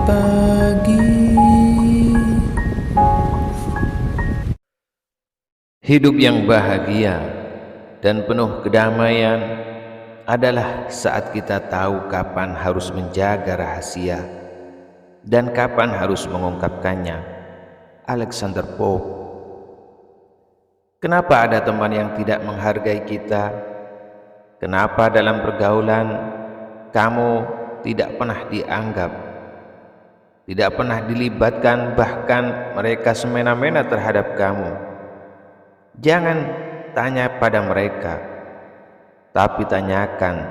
pagi. Hidup yang bahagia dan penuh kedamaian adalah saat kita tahu kapan harus menjaga rahasia dan kapan harus mengungkapkannya. Alexander Pope. Kenapa ada teman yang tidak menghargai kita? Kenapa dalam pergaulan kamu tidak pernah dianggap, tidak pernah dilibatkan, bahkan mereka semena-mena terhadap kamu? Jangan tanya pada mereka, tapi tanyakan,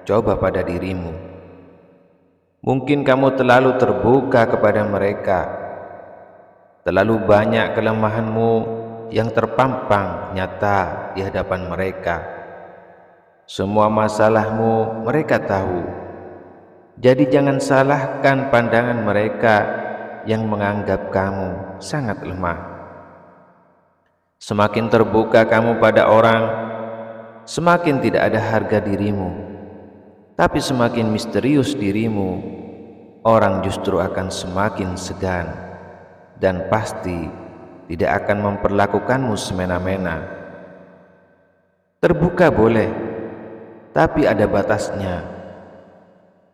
coba pada dirimu. Mungkin kamu terlalu terbuka kepada mereka, terlalu banyak kelemahanmu yang terpampang nyata di hadapan mereka. Semua masalahmu mereka tahu. Jadi jangan salahkan pandangan mereka yang menganggap kamu sangat lemah. Semakin terbuka kamu pada orang, semakin tidak ada harga dirimu. Tapi semakin misterius dirimu, orang justru akan semakin segan dan pasti tidak akan memperlakukanmu semena-mena. Terbuka boleh, tapi ada batasnya.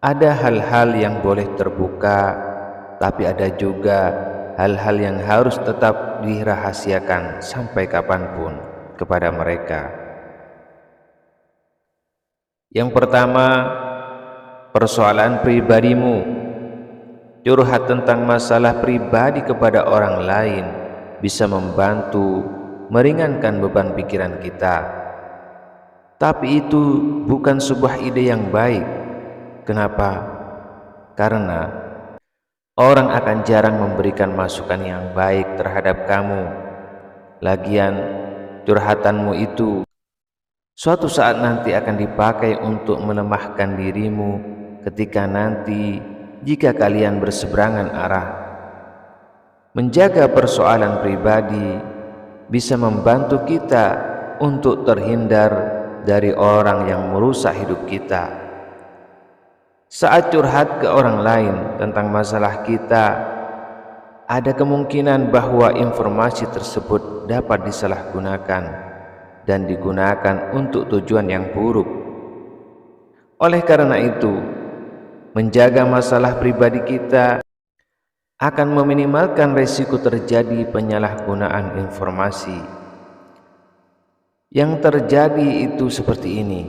Ada hal-hal yang boleh terbuka, tapi ada juga hal-hal yang harus tetap dirahasiakan sampai kapanpun kepada mereka. Yang pertama, persoalan pribadimu. Curhat tentang masalah pribadi kepada orang lain bisa membantu meringankan beban pikiran kita. Tapi itu bukan sebuah ide yang baik. Kenapa? Karena orang akan jarang memberikan masukan yang baik terhadap kamu. Lagian curhatanmu itu suatu saat nanti akan dipakai untuk melemahkan dirimu ketika nanti jika kalian berseberangan arah. Menjaga persoalan pribadi bisa membantu kita untuk terhindar dari orang yang merusak hidup kita. Saat curhat ke orang lain tentang masalah kita, ada kemungkinan bahwa informasi tersebut dapat disalahgunakan dan digunakan untuk tujuan yang buruk. Oleh karena itu, menjaga masalah pribadi kita akan meminimalkan risiko terjadi penyalahgunaan informasi. Yang terjadi itu seperti ini.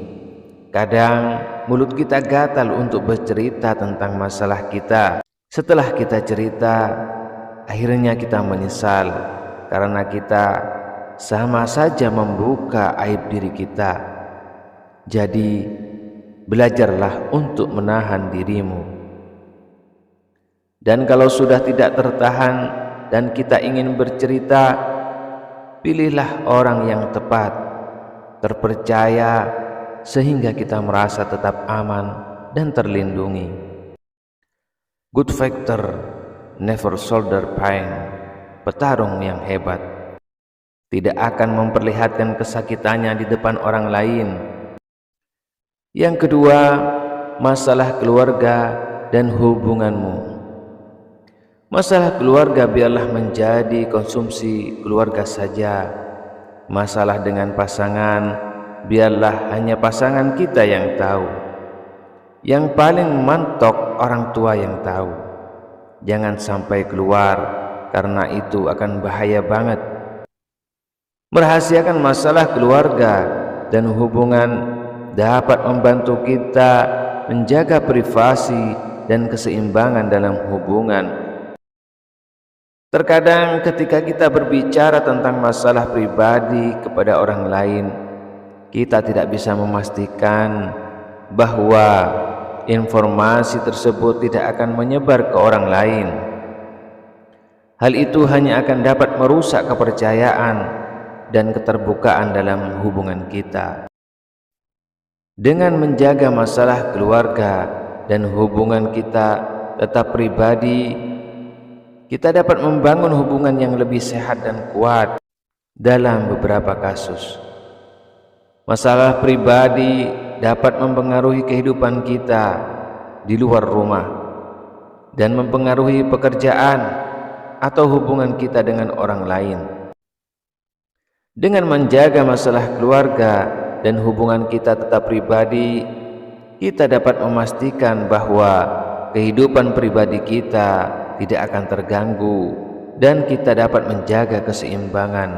Kadang mulut kita gatal untuk bercerita tentang masalah kita. Setelah kita cerita, akhirnya kita menyesal karena kita sama saja membuka aib diri kita. Jadi, belajarlah untuk menahan dirimu. Dan kalau sudah tidak tertahan dan kita ingin bercerita, pilihlah orang yang tepat, terpercaya, sehingga kita merasa tetap aman dan terlindungi. Good fighter never shoulder pain. Petarung yang hebat tidak akan memperlihatkan kesakitannya di depan orang lain. Yang kedua, masalah keluarga dan hubunganmu. Masalah keluarga biarlah menjadi konsumsi keluarga saja. Masalah dengan pasangan biarlah hanya pasangan kita yang tahu. Yang paling mantok orang tua yang tahu. Jangan sampai keluar, karena itu akan bahaya banget. Merahasiakan masalah keluarga dan hubungan dapat membantu kita menjaga privasi dan keseimbangan dalam hubungan. Terkadang ketika kita berbicara tentang masalah pribadi kepada orang lain, kita tidak bisa memastikan bahwa informasi tersebut tidak akan menyebar ke orang lain. Hal itu hanya akan dapat merusak kepercayaan dan keterbukaan dalam hubungan kita. Dengan menjaga masalah keluarga dan hubungan kita tetap pribadi, kita dapat membangun hubungan yang lebih sehat dan kuat. Dalam beberapa kasus, masalah pribadi dapat mempengaruhi kehidupan kita di luar rumah. dan mempengaruhi pekerjaan atau hubungan kita dengan orang lain. Dengan menjaga masalah keluarga dan hubungan kita tetap pribadi, kita dapat memastikan bahwa kehidupan pribadi kita tidak akan terganggu dan kita dapat menjaga keseimbangan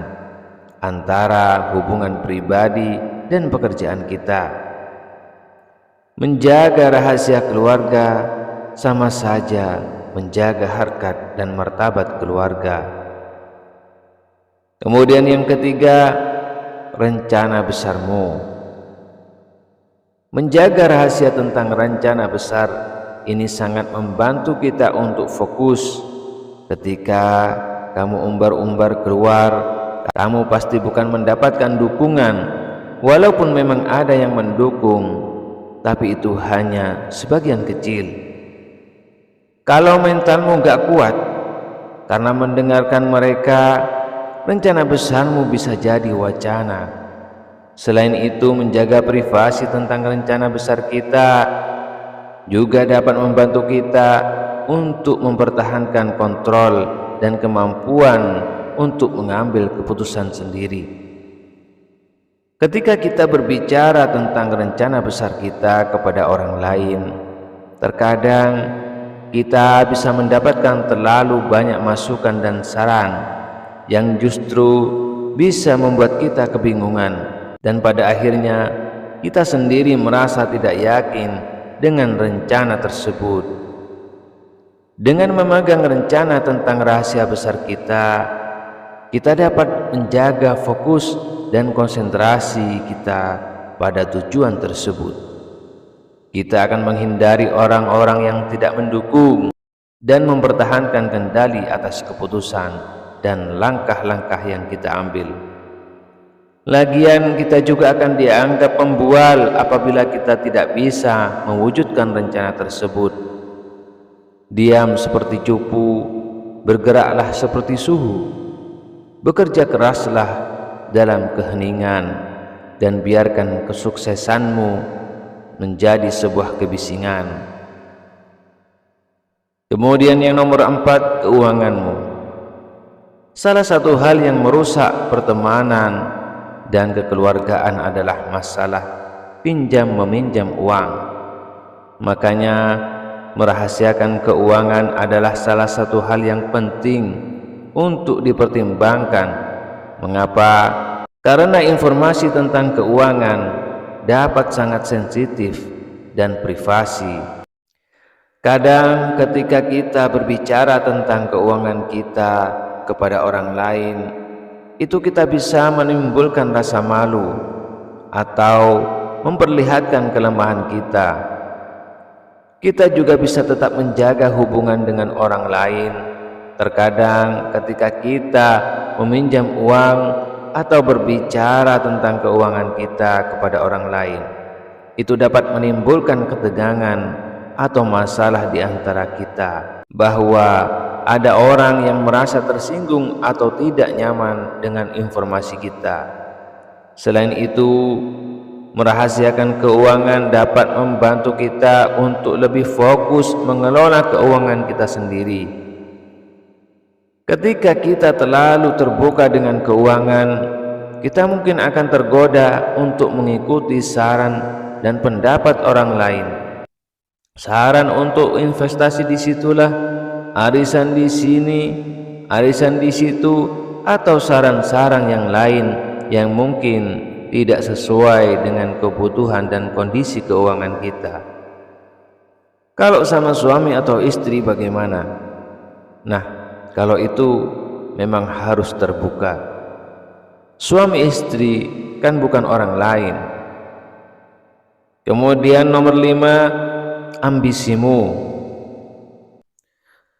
antara hubungan pribadi dan pekerjaan kita. Menjaga rahasia keluarga sama saja menjaga harkat dan martabat keluarga. Kemudian yang ketiga, rencana besarmu. Menjaga rahasia tentang rencana besar ini sangat membantu kita untuk fokus. Ketika kamu umbar-umbar keluar, kamu pasti bukan mendapatkan dukungan, walaupun memang ada yang mendukung, tapi itu hanya sebagian kecil. Kalau mentalmu gak kuat karena mendengarkan mereka, rencana besarmu bisa jadi wacana. Selain itu, menjaga privasi tentang rencana besar kita juga dapat membantu kita untuk mempertahankan kontrol dan kemampuan untuk mengambil keputusan sendiri. Ketika kita berbicara tentang rencana besar kita kepada orang lain, terkadang kita bisa mendapatkan terlalu banyak masukan dan saran yang justru bisa membuat kita kebingungan, dan pada akhirnya kita sendiri merasa tidak yakin dengan rencana tersebut. Dengan memegang rencana tentang rahasia besar kita dapat menjaga fokus dan konsentrasi kita pada tujuan tersebut. Kita akan menghindari orang-orang yang tidak mendukung dan mempertahankan kendali atas keputusan dan langkah-langkah yang kita ambil. Lagian kita juga akan dianggap pembual apabila kita tidak bisa mewujudkan rencana tersebut. Diam seperti cupu, bergeraklah seperti suhu, bekerja keraslah dalam keheningan, dan biarkan kesuksesanmu menjadi sebuah kebisingan. Kemudian yang nomor 4, keuanganmu. Salah satu hal yang merusak pertemanan dan kekeluargaan adalah masalah pinjam meminjam uang. Makanya merahasiakan keuangan adalah salah satu hal yang penting untuk dipertimbangkan. Mengapa? Karena informasi tentang keuangan dapat sangat sensitif dan privasi. Kadang ketika kita berbicara tentang keuangan kita kepada orang lain, itu kita bisa menimbulkan rasa malu atau memperlihatkan kelemahan kita. Kita juga bisa tetap menjaga hubungan dengan orang lain. Terkadang ketika kita meminjam uang atau berbicara tentang keuangan kita kepada orang lain, itu dapat menimbulkan ketegangan atau masalah di antara kita, bahwa ada orang yang merasa tersinggung atau tidak nyaman dengan informasi kita. Selain itu, merahasiakan keuangan dapat membantu kita untuk lebih fokus mengelola keuangan kita sendiri. Ketika kita terlalu terbuka dengan keuangan, kita mungkin akan tergoda untuk mengikuti saran dan pendapat orang lain. Saran untuk investasi disitulah, arisan di sini, arisan di situ, atau saran-saran yang lain yang mungkin tidak sesuai dengan kebutuhan dan kondisi keuangan kita. Kalau sama suami atau istri bagaimana? Nah, kalau itu memang harus terbuka. Suami istri kan bukan orang lain. Kemudian nomor 5, ambisimu.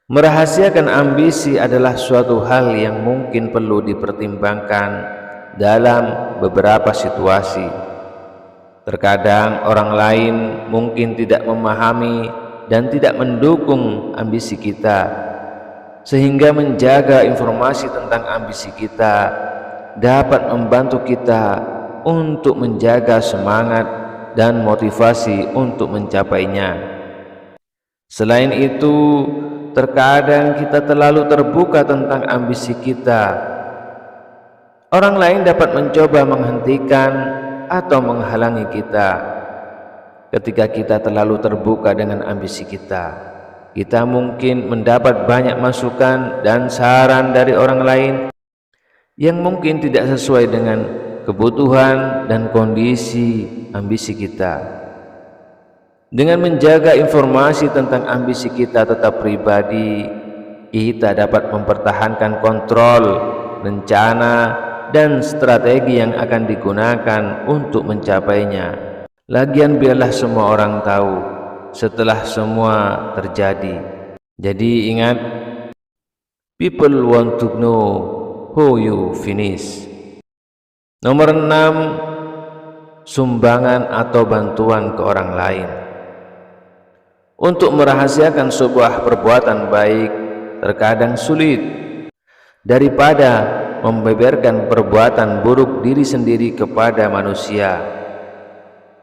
Merahasiakan ambisi adalah suatu hal yang mungkin perlu dipertimbangkan dalam beberapa situasi. Terkadang orang lain mungkin tidak memahami dan tidak mendukung ambisi kita, sehingga menjaga informasi tentang ambisi kita dapat membantu kita untuk menjaga semangat dan motivasi untuk mencapainya. Selain itu, terkadang kita terlalu terbuka tentang ambisi kita. Orang lain dapat mencoba menghentikan atau menghalangi kita. Ketika kita terlalu terbuka dengan ambisi kita, kita mungkin mendapat banyak masukan dan saran dari orang lain yang mungkin tidak sesuai dengan kebutuhan dan kondisi ambisi kita. Dengan menjaga informasi tentang ambisi kita tetap pribadi, kita dapat mempertahankan kontrol, rencana, dan strategi yang akan digunakan untuk mencapainya. Lagian biarlah semua orang tahu setelah semua terjadi. Jadi ingat, people want to know how you finish. Nomor 6, sumbangan atau bantuan ke orang lain. Untuk merahasiakan sebuah perbuatan baik terkadang sulit daripada membeberkan perbuatan buruk diri sendiri kepada manusia.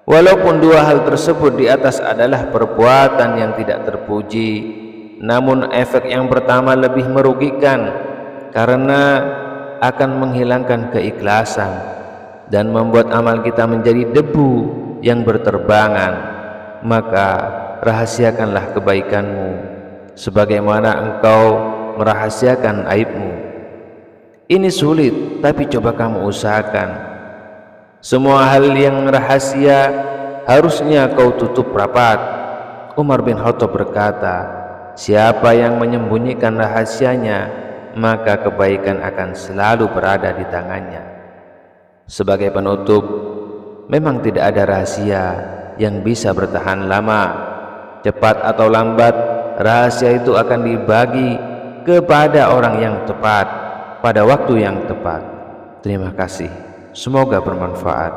Walaupun dua hal tersebut di atas adalah perbuatan yang tidak terpuji, namun efek yang pertama lebih merugikan karena akan menghilangkan keikhlasan dan membuat amal kita menjadi debu yang berterbangan. Maka rahasiakanlah kebaikanmu sebagaimana engkau merahasiakan aibmu. Ini sulit, tapi coba kamu usahakan. Semua hal yang rahasia harusnya kau tutup rapat. Umar bin Khattab berkata, siapa yang menyembunyikan rahasianya, maka kebaikan akan selalu berada di tangannya. Sebagai penutup, memang tidak ada rahasia yang bisa bertahan lama. Cepat atau lambat, rahasia itu akan dibagi kepada orang yang tepat pada waktu yang tepat. Terima kasih. Semoga bermanfaat.